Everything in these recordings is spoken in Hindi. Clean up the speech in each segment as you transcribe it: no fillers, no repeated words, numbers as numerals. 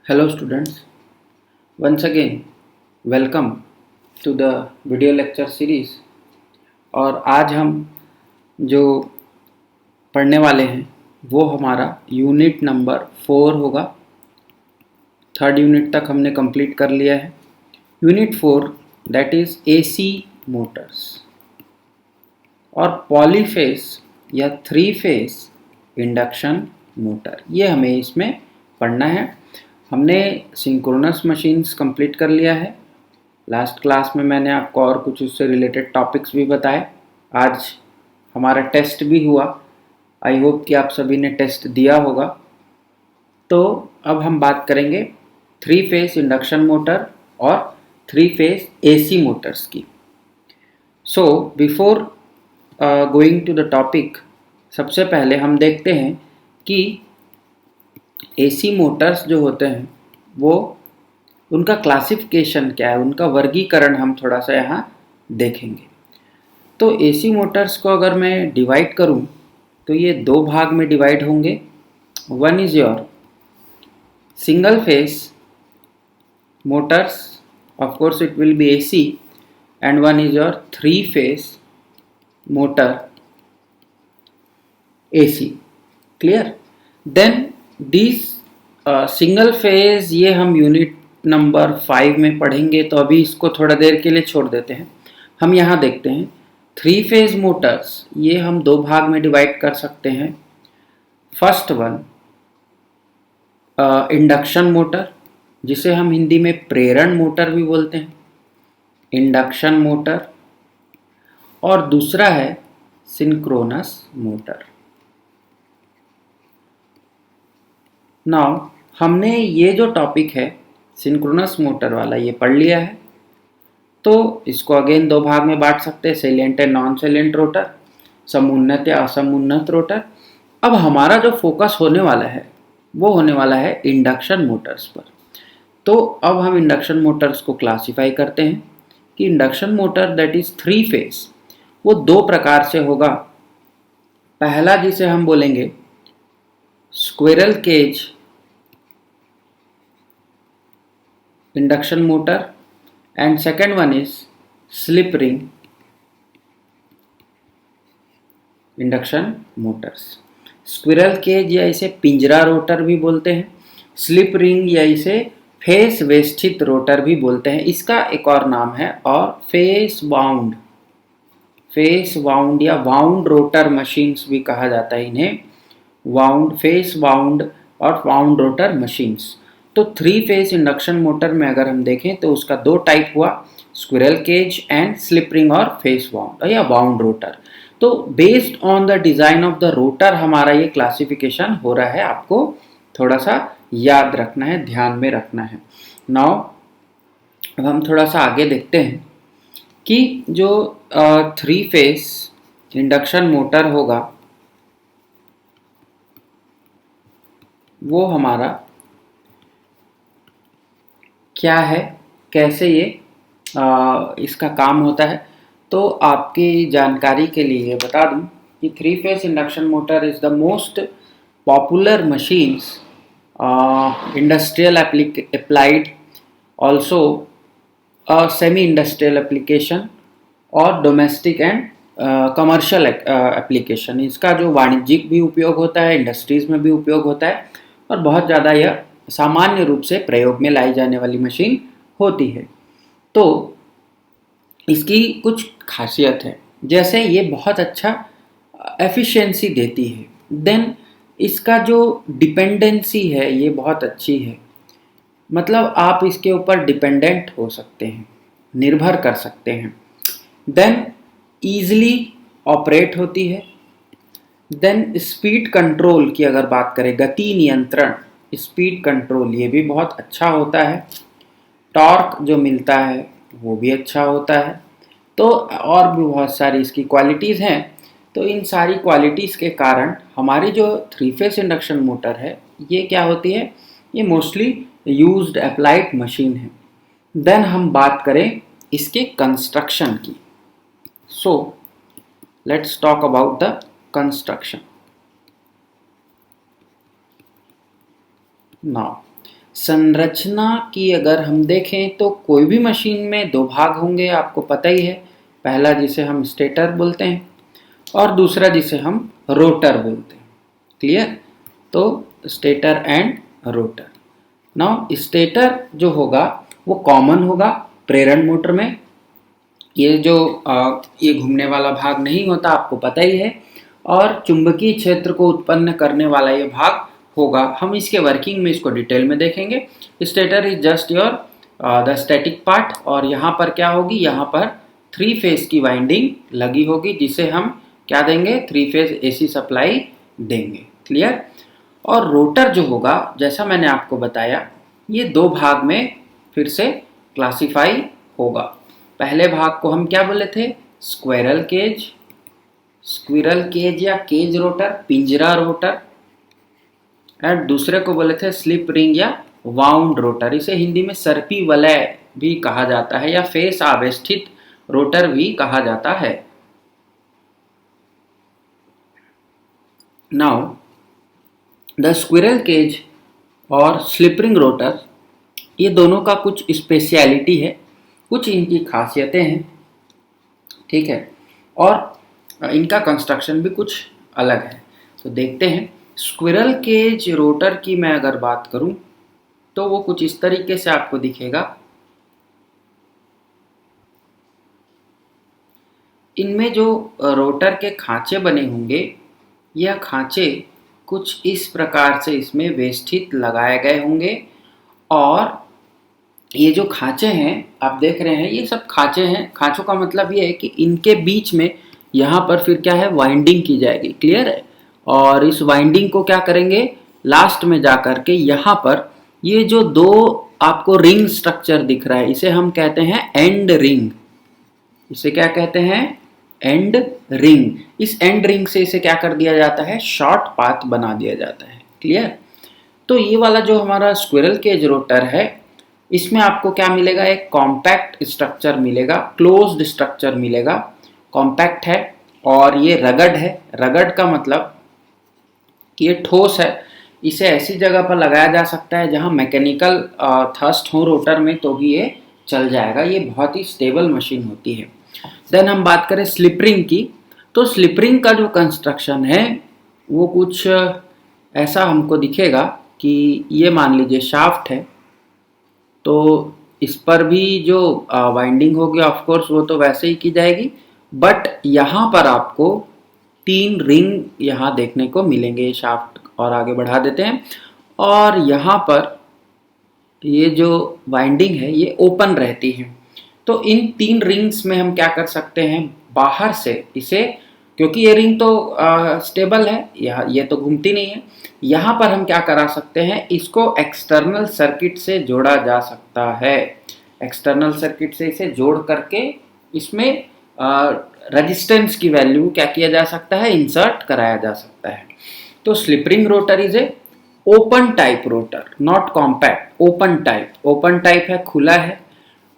Hello students, once again welcome to the video lecture series। और आज हम जो पढ़ने वाले हैं वो हमारा यूनिट नंबर 4 होगा। थर्ड यूनिट तक हमने कंप्लीट कर लिया है। Unit 4 that is AC Motors और पॉलीफेस या थ्री फेस इंडक्शन मोटर, ये हमें इसमें पढ़ना है। हमने सिंक्रोनस मशीन्स कंप्लीट कर लिया है। लास्ट क्लास में मैंने आपको और कुछ उससे रिलेटेड टॉपिक्स भी बताए। आज हमारा टेस्ट भी हुआ। आई होप कि आप सभी ने टेस्ट दिया होगा। तो अब हम बात करेंगे थ्री फेस इंडक्शन मोटर और थ्री फेस एसी मोटर्स की। So before going to the topic, सबसे पहले हम देखते हैं कि एसी मोटर्स जो होते हैं वो उनका क्लासिफिकेशन क्या है, उनका वर्गीकरण हम थोड़ा सा यहाँ देखेंगे। तो एसी मोटर्स को अगर मैं डिवाइड करूँ तो ये दो भाग में डिवाइड होंगे। One is your single phase motors, of course it will be AC, and one is your three phase motor AC। Clear? Then this single phase ये हम यूनिट नंबर 5 में पढ़ेंगे, तो अभी इसको थोड़ा देर के लिए छोड़ देते हैं। हम यहाँ देखते हैं थ्री फेज मोटर्स, ये हम दो भाग में डिवाइड कर सकते हैं। फर्स्ट वन इंडक्शन मोटर, जिसे हम हिंदी में प्रेरण मोटर भी बोलते हैं, इंडक्शन मोटर। और दूसरा है सिंक्रोनस मोटर। नाउ हमने ये जो टॉपिक है सिंक्रोनस मोटर वाला ये पढ़ लिया है, तो इसको अगेन दो भाग में बांट सकते हैं, salient and non salient rotor, समुन्नत या असमुन्नत रोटर। अब हमारा जो फोकस होने वाला है वो होने वाला है इंडक्शन मोटर्स पर। तो अब हम इंडक्शन मोटर्स को क्लासिफाई करते हैं कि induction motor that is three phase वो दो प्रकार से होगा। पहला जिसे हम बोलेंगे squirrel cage induction motor, and second one is slip ring induction motors. Squirrel cage या इसे पिंजरा रोटर भी बोलते हैं, स्लिप रिंग या इसे फेस वेष्टित रोटर भी बोलते हैं। इसका एक और नाम है और फेस वाउंड या वाउंड रोटर मशीन्स भी कहा जाता है इन्हें, वाउंड, फेस वाउंड और वाउंड रोटर मशीन्स। तो थ्री फेस इंडक्शन मोटर में अगर हम देखें तो उसका दो टाइप हुआ, squirrel cage and slip ring और फेस वाउंड या वाउंड रोटर। तो based on the design of the rotor हमारा ये क्लासिफिकेशन हो रहा है, आपको थोड़ा सा याद रखना है, ध्यान में रखना है। नाउ अब हम थोड़ा सा आगे देखते हैं कि जो थ्री फेस इंडक्शन मोटर होगा वो हमारा क्या है, कैसे ये इसका काम होता है। तो आपकी जानकारी के लिए बता दूं कि three phase induction motor is the most popular machines industrial applied, also semi industrial application और डोमेस्टिक एंड कमर्शियल एप्लीकेशन। इसका जो वाणिज्यिक भी उपयोग होता है, इंडस्ट्रीज़ में भी उपयोग होता है, और बहुत ज़्यादा यह सामान्य रूप से प्रयोग में लाई जाने वाली मशीन होती है। तो इसकी कुछ खासियत है, जैसे ये बहुत अच्छा एफिशिएंसी देती है। देन इसका जो डिपेंडेंसी है ये बहुत अच्छी है, मतलब आप इसके ऊपर डिपेंडेंट हो सकते हैं, निर्भर कर सकते हैं। देन ईजिली ऑपरेट होती है। देन स्पीड कंट्रोल की अगर बात करें, गति नियंत्रण, स्पीड कंट्रोल ये भी बहुत अच्छा होता है। टॉर्क जो मिलता है वो भी अच्छा होता है। तो और भी बहुत सारी इसकी क्वालिटीज़ हैं। तो इन सारी क्वालिटीज़ के कारण हमारी जो थ्री फेस इंडक्शन मोटर है ये क्या होती है, ये मोस्टली यूज्ड अप्लाइड मशीन है। देन हम बात करें इसके कंस्ट्रक्शन की। So let's talk about the construction. Now संरचना की अगर हम देखें तो कोई भी मशीन में दो भाग होंगे, आपको पता ही है। पहला जिसे हम स्टेटर बोलते हैं और दूसरा जिसे हम रोटर बोलते हैं। क्लियर? तो stator and rotor. Now stator जो होगा वो कॉमन होगा प्रेरण मोटर में। ये जो ये घूमने वाला भाग नहीं होता, आपको पता ही है। और चुंबकीय क्षेत्र को उत्पन्न करने वाला ये भाग होगा। हम इसके वर्किंग में इसको डिटेल में देखेंगे। Stator is just your the static part. और यहाँ पर क्या होगी, यहाँ पर 3 फेज की वाइंडिंग लगी होगी, जिसे हम क्या देंगे, 3 फेज AC सप्लाई देंगे। क्लियर? और रोटर जो होगा, जैसा मैंने आपको बताया, ये 2 भाग में फिर से क्लासिफाई होगा। पहले भाग को हम क्या बोले थे, स्क्विरल केज या केज रोटर, पिंजरा रोटर। और दूसरे को बोले थे स्लिप रिंग या वाउंड रोटर। इसे हिंदी में सर्पी वलय भी कहा जाता है या फेस आवेष्टित रोटर भी कहा जाता है। नाउ द स्क्विरल केज और स्लिप रिंग रोटर, ये दोनों का कुछ स्पेशलिटी है, कुछ इनकी खासियतें हैं। ठीक है? और इनका कंस्ट्रक्शन भी कुछ अलग है। तो देखते हैं। स्क्विरल केज रोटर की मैं अगर बात करूं तो वो कुछ इस तरीके से आपको दिखेगा। इनमें जो रोटर के खांचे बने होंगे, यह खांचे कुछ इस प्रकार से इसमें वेष्टित लगाए गए होंगे। और ये जो खांचे हैं आप देख रहे हैं, ये सब खांचे हैं। खांचों का मतलब ये है कि इनके बीच में यहाँ पर फिर क्या है, वाइंडिंग की जाएगी। क्लियर है? और इस वाइंडिंग को क्या करेंगे, लास्ट में जा कर के यहाँ पर ये जो 2 आपको रिंग स्ट्रक्चर दिख रहा है, इसे हम कहते हैं एंड रिंग। इसे क्या कहते हैं, एंड रिंग। इस एंड रिंग से इसे क्या कर दिया जाता है, शॉर्ट पाथ बना दिया जाता है। क्लियर? तो ये वाला जो हमारा स्क्विरल केज रोटर है, इसमें आपको क्या मिलेगा, एक कॉम्पैक्ट स्ट्रक्चर मिलेगा, क्लोज्ड स्ट्रक्चर मिलेगा। कॉम्पैक्ट है और ये रगड़ है। रगड़ का मतलब कि ये ठोस है। इसे ऐसी जगह पर लगाया जा सकता है जहां मैकेनिकल थ्रस्ट हो रोटर में, तो भी ये चल जाएगा। ये बहुत ही स्टेबल मशीन होती है। देन हम बात करें स्लिप रिंग की, तो स्लिप रिंग का जो कंस्ट्रक्शन है वो कुछ ऐसा हमको दिखेगा कि ये मान लीजिए शाफ्ट है, तो इस पर भी जो वाइंडिंग होगी ऑफ कोर्स वो तो वैसे ही की जाएगी, बट यहाँ पर आपको 3 रिंग यहाँ देखने को मिलेंगे। शाफ्ट और आगे बढ़ा देते हैं, और यहाँ पर ये जो वाइंडिंग है ये ओपन रहती है। तो इन 3 रिंग्स में हम क्या कर सकते हैं, बाहर से इसे, क्योंकि ये रिंग तो स्टेबल है, ये तो घूमती नहीं है, यहाँ पर हम क्या करा सकते हैं, इसको एक्सटर्नल सर्किट से जोड़ा जा सकता है। एक्सटर्नल सर्किट से इसे जोड़ करके इसमें रेजिस्टेंस की वैल्यू क्या किया जा सकता है, इंसर्ट कराया जा सकता है। तो slip ring rotor is a open type rotor, not compact, open type. Open type है, खुला है।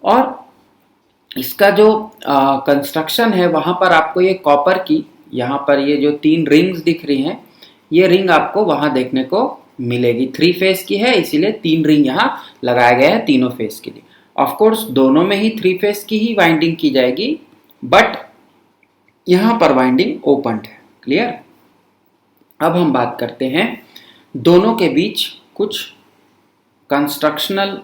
और इसका जो कंस्ट्रक्शन है, वहाँ पर आपको ये कॉपर की, यहाँ पर ये जो 3 रिंग्स दिख रही हैं, ये रिंग आपको वहाँ देखने को मिलेगी। 3 फेज की है, इसीलिए 3 रिंग यहाँ लगाया गया है तीनों फेज के लिए। ऑफ कोर्स दोनों में ही 3 फेज की ही वाइंडिंग की जाएगी, बट यहाँ पर वाइंडिंग ओपन है। क्लियर? अब हम बात करते हैं दोनों के बीच कुछ कंस्ट्रक्शनल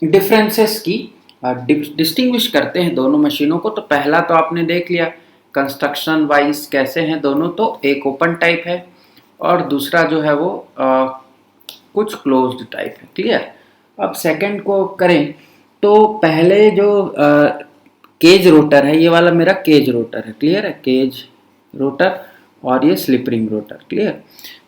डिफरेंसेस की, डिस्टिंग्विश करते हैं दोनों मशीनों को। तो पहला तो आपने देख लिया कंस्ट्रक्शन वाइज कैसे हैं दोनों, तो एक ओपन टाइप है और दूसरा जो है वो कुछ क्लोज्ड टाइप है। क्लियर? अब सेकंड को करें तो पहले जो केज रोटर है, ये वाला मेरा केज रोटर है। क्लियर है? केज रोटर और ये स्लिप रिंग रोटर। क्लियर?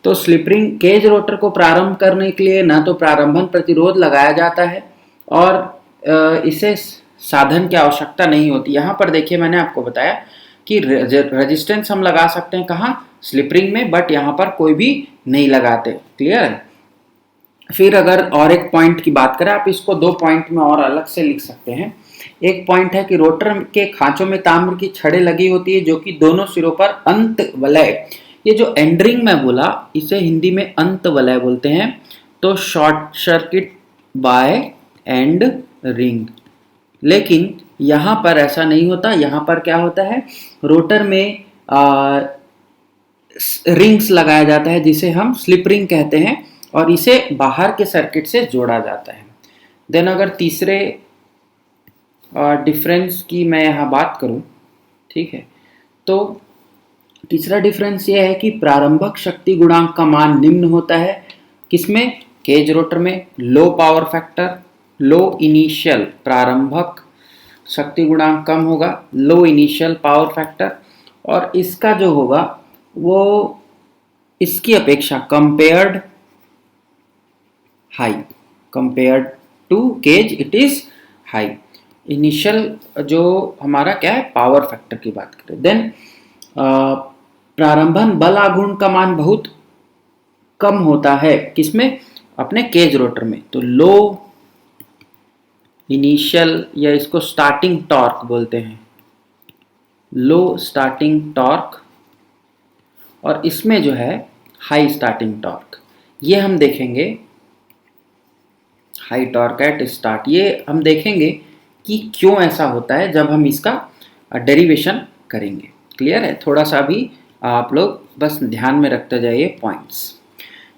तो स्लिप रिंग केज रोटर को प्रारंभ करने के लिए ना तो प्रारंभन प्रतिरोध लगाया जाता है और इसे साधन की आवश्यकता नहीं होती। यहाँ पर देखिए मैंने आपको बताया कि रेजिस्टेंस हम लगा सकते हैं कहाँ, स्लिप रिंग में, बट यहाँ पर कोई भी नहीं लगाते। क्लियर है? फिर अगर और एक पॉइंट की बात करें, आप इसको 2 पॉइंट में और अलग से लिख सकते हैं। एक पॉइंट है कि रोटर के खांचों में ताम्र की छड़ें लगी होती है, जो कि दोनों सिरों पर अंत वलय, ये जो एंड रिंग मैं बोला, इसे हिंदी में अंत वलय बोलते हैं। तो short circuit by end ring. लेकिन यहाँ पर ऐसा नहीं होता। यहाँ पर क्या होता है, रोटर में रिंग्स लगाया जाता है जिसे हम स्लिप रिंग कहते हैं, और इसे बाहर के सर्किट से जोड़ा जाता है। देन अगर तीसरे डिफरेंस की मैं यहाँ बात करूँ, ठीक है, तो तीसरा डिफरेंस ये है कि प्रारंभक शक्ति गुणांक का मान निम्न होता है। किसमें? केज रोटर में। लो पावर फैक्टर, लो इनिशियल, प्रारंभक शक्ति गुणांक कम होगा, लो इनिशियल पावर फैक्टर, और इसका जो होगा वो इसकी अपेक्षा compared high, compared to cage it is high. Initial जो हमारा क्या है, पावर फैक्टर की बात करें। देन प्रारंभन बल आघूर्ण का मान बहुत कम होता है। किसमें? अपने केज रोटर में। तो लो इनिशियल, या इसको स्टार्टिंग टॉर्क बोलते हैं, लो स्टार्टिंग टॉर्क, और इसमें जो है हाई स्टार्टिंग टॉर्क। ये हम देखेंगे, हाई टॉर्क एट स्टार्ट, ये हम देखेंगे कि क्यों ऐसा होता है जब हम इसका डेरिवेशन करेंगे। क्लियर है? थोड़ा सा भी आप लोग बस ध्यान में रखते जाइए पॉइंट्स।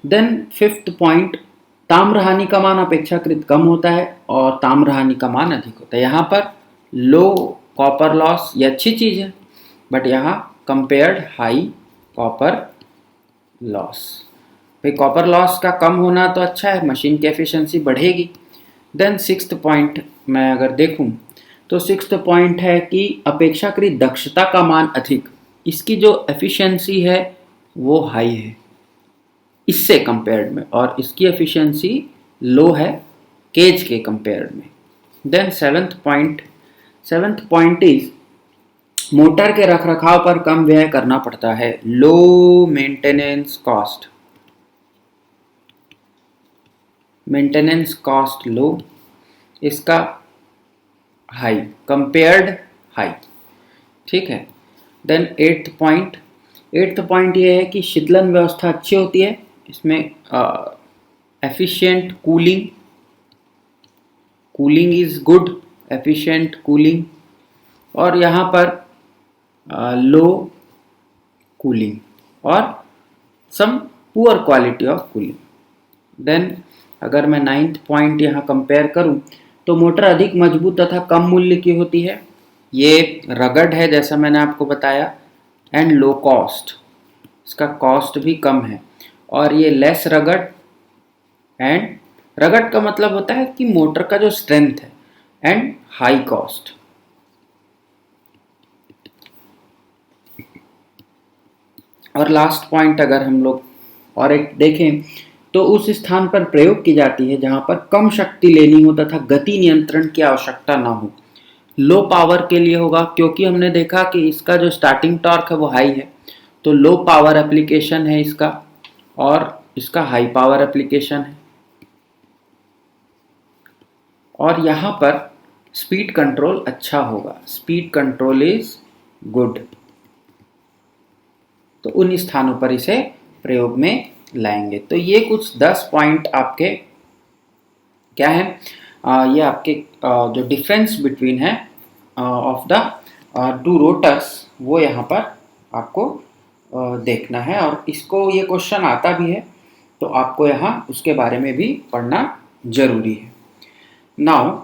देन फिफ्थ पॉइंट, ताम्र हानि का मान अपेक्षाकृत कम होता है और ताम्र हानि का मान अधिक होता है। यहाँ पर लो कॉपर लॉस, ये अच्छी चीज़ है, बट यहाँ कंपेयर्ड हाई कॉपर लॉस। भाई कॉपर लॉस का कम होना तो अच्छा है, मशीन की एफिशिएंसी बढ़ेगी। देन सिक्स्थ पॉइंट मैं अगर देखूं तो सिक्स्थ पॉइंट है कि अपेक्षाकृत दक्षता का मान अधिक। इसकी जो एफिशिएंसी है वो हाई है इससे कंपेयर्ड में, और इसकी एफिशिएंसी लो है केज के कंपेयर्ड में। Then seventh point is motor के रखरखाव पर कम व्यय करना पड़ता है। Low maintenance cost, maintenance cost low, इसका हाई, कंपेयर्ड हाई। ठीक है। देन एट्थ पॉइंट ये है कि शीतलन व्यवस्था अच्छी होती है इसमें। Efficient cooling is good, efficient cooling, और यहाँ पर लो कूलिंग और some poor quality of cooling. Then अगर मैं नाइन्थ पॉइंट यहाँ कंपेयर करूँ तो मोटर अधिक मजबूत तथा कम मूल्य की होती है। ये रगड़ है जैसा मैंने आपको बताया, एंड लो कॉस्ट, इसका कॉस्ट भी कम है। और ये लेस रगड़, एंड रगड़ का मतलब होता है कि मोटर का जो स्ट्रेंथ है, एंड हाई कॉस्ट। और लास्ट पॉइंट अगर हम लोग और एक देखें तो उस स्थान पर प्रयोग की जाती है जहां पर कम शक्ति लेनी हो तथा गति नियंत्रण की आवश्यकता ना हो। लो पावर के लिए होगा क्योंकि हमने देखा कि इसका जो स्टार्टिंग टॉर्क है वो हाई है, तो लो पावर एप्लीकेशन है इसका, और इसका हाई पावर एप्लीकेशन है। और यहाँ पर स्पीड कंट्रोल अच्छा होगा, स्पीड कंट्रोल इज गुड। तो उन स्थानों पर इसे प्रयोग में लाएंगे। तो ये कुछ 10 पॉइंट आपके क्या है, ये आपके जो डिफरेंस बिटवीन है ऑफ द टू रोटर्स, वो यहाँ पर आपको देखना है। और इसको ये क्वेश्चन आता भी है तो आपको यहाँ उसके बारे में भी पढ़ना जरूरी है। नाउ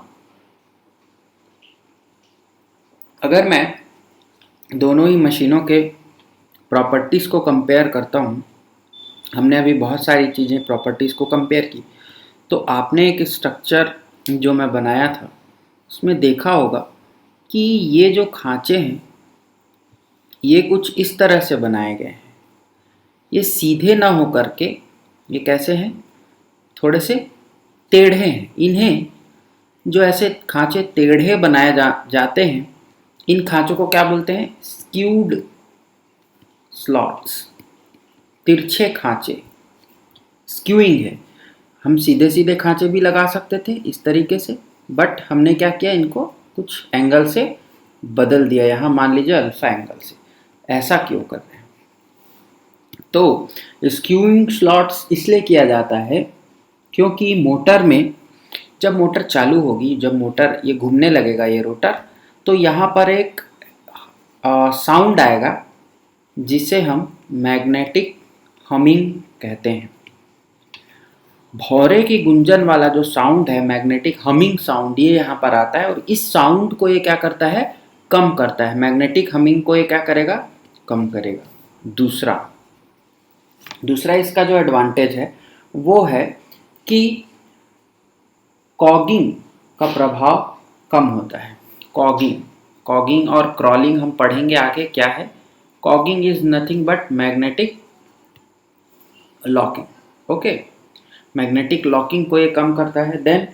अगर मैं दोनों ही मशीनों के प्रॉपर्टीज़ को कंपेयर करता हूँ, हमने अभी बहुत सारी चीज़ें प्रॉपर्टीज़ को कंपेयर की, तो आपने एक स्ट्रक्चर जो मैं बनाया था उसमें देखा होगा कि ये जो खांचे हैं ये कुछ इस तरह से बनाए गए हैं। ये सीधे ना हो करके ये कैसे हैं, थोड़े से टेढ़े हैं। इन्हें जो ऐसे खांचे टेढ़े बनाए जाते हैं, इन खांचों को क्या बोलते हैं, स्क्यूड स्लॉट्स, तिरछे खांचे। स्क्यूइंग है, हम सीधे सीधे खांचे भी लगा सकते थे इस तरीके से, बट हमने क्या किया, इनको कुछ एंगल से बदल दिया। यहाँ मान लीजिए अल्फा एंगल से। ऐसा क्यों कर रहे हैं? तो स्क्यूइंग स्लॉट्स इसलिए किया जाता है क्योंकि मोटर में जब मोटर चालू होगी, जब मोटर ये घूमने लगेगा ये रोटर, तो यहाँ पर एक साउंड आएगा जिसे हम मैग्नेटिक हमिंग कहते हैं। भौरे की गुंजन वाला जो साउंड है, मैग्नेटिक हमिंग साउंड, ये यहाँ पर आता है और इस साउंड को ये क्या करता है, कम करता है। मैग्नेटिक हमिंग को ये क्या करेगा, कम करेगा। दूसरा इसका जो एडवांटेज है वो है कि कॉगिंग का प्रभाव कम होता है। कॉगिंग और क्रॉलिंग हम पढ़ेंगे आगे क्या है। Cogging is nothing but magnetic locking. Okay, magnetic locking को ये कम करता है। देन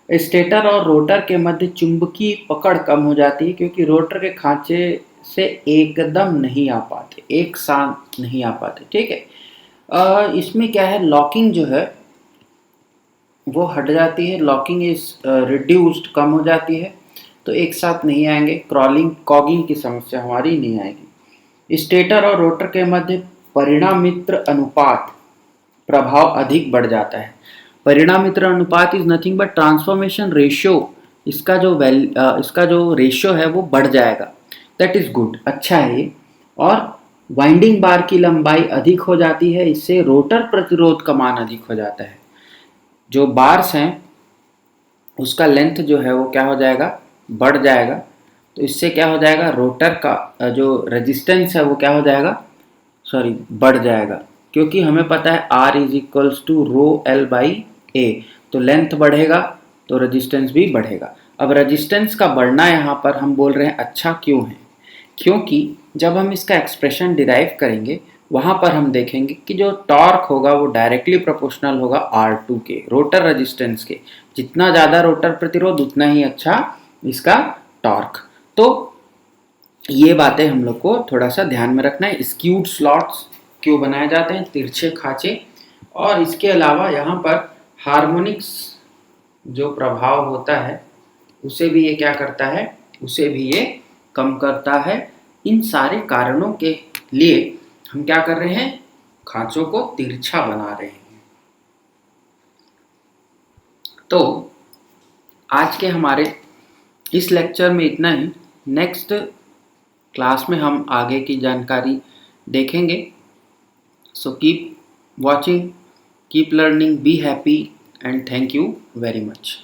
स्टेटर और रोटर के मध्य चुंबकीय पकड़ कम हो जाती है क्योंकि रोटर के खांचे से एकदम नहीं आ पाते, एक साथ नहीं आ पाते। ठीक है, इसमें क्या है, लॉकिंग जो है वो हट जाती है, लॉकिंग इज रिड्यूस्ड, कम हो जाती है, तो एक साथ नहीं आएंगे। कॉगिंग की समस्या हमारी नहीं आएगी। स्टेटर और रोटर के मध्य परिणामित्र अनुपात प्रभाव अधिक बढ़ जाता है। परिणामित्र अनुपात is nothing but transformation ratio, इसका जो रेशियो है वो बढ़ जाएगा। दैट इज गुड, अच्छा है ये। और वाइंडिंग बार की लंबाई अधिक हो जाती है, इससे रोटर प्रतिरोध का मान अधिक हो जाता है। जो बार्स हैं उसका लेंथ जो है वो क्या हो जाएगा, बढ़ जाएगा। तो इससे क्या हो जाएगा, रोटर का जो रेजिस्टेंस है वो क्या हो जाएगा, बढ़ जाएगा, क्योंकि हमें पता है R is equals to rho L by A. तो लेंथ बढ़ेगा तो रेजिस्टेंस भी बढ़ेगा। अब रेजिस्टेंस का बढ़ना यहाँ पर हम बोल रहे हैं अच्छा क्यों है, क्योंकि जब हम इसका एक्सप्रेशन डिराइव करेंगे वहाँ पर हम देखेंगे कि जो टॉर्क होगा वो डायरेक्टली प्रोपोर्शनल होगा R2 के, रोटर रेजिस्टेंस के। जितना ज़्यादा रोटर प्रतिरोध उतना ही अच्छा इसका टॉर्क। तो ये बातें हम लोग को थोड़ा सा ध्यान में रखना है। स्क्यूड स्लॉट्स क्यों बनाए जाते हैं, तिरछे खांचे, और इसके अलावा यहाँ पर हार्मोनिक्स जो प्रभाव होता है उसे भी ये क्या करता है, उसे भी ये कम करता है। इन सारे कारणों के लिए हम क्या कर रहे हैं, खांचों को तिरछा बना रहे हैं। तो आज के हमारे इस लेक्चर में इतना ही। नेक्स्ट क्लास में हम आगे की जानकारी देखेंगे। So keep watching, keep learning, be happy and thank you very much.